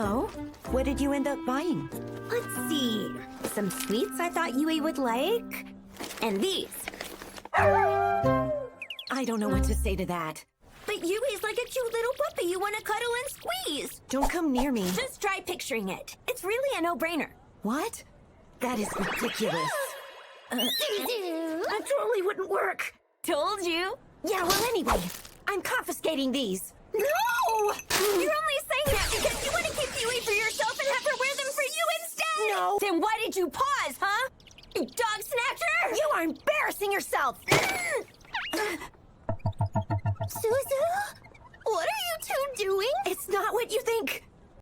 Oh? What did you end up buying? Let's see. Some sweets I thought Yui would like. And these. I don't know what to say to that. But Yui's like a cute little puppy you want to cuddle and squeeze. Don't come near me. Just try picturing it. It's really a no-brainer. What? That is ridiculous. That totally wouldn't work. Told you. Yeah, well, anyway, I'm confiscating these. No! You're only saying that because you want to keep Yui for yourself and have her wear them for you instead! No! Then why did you pause, huh? You dog snatcher! You are embarrassing yourself! Zuzu? What are you two doing? It's not what you think.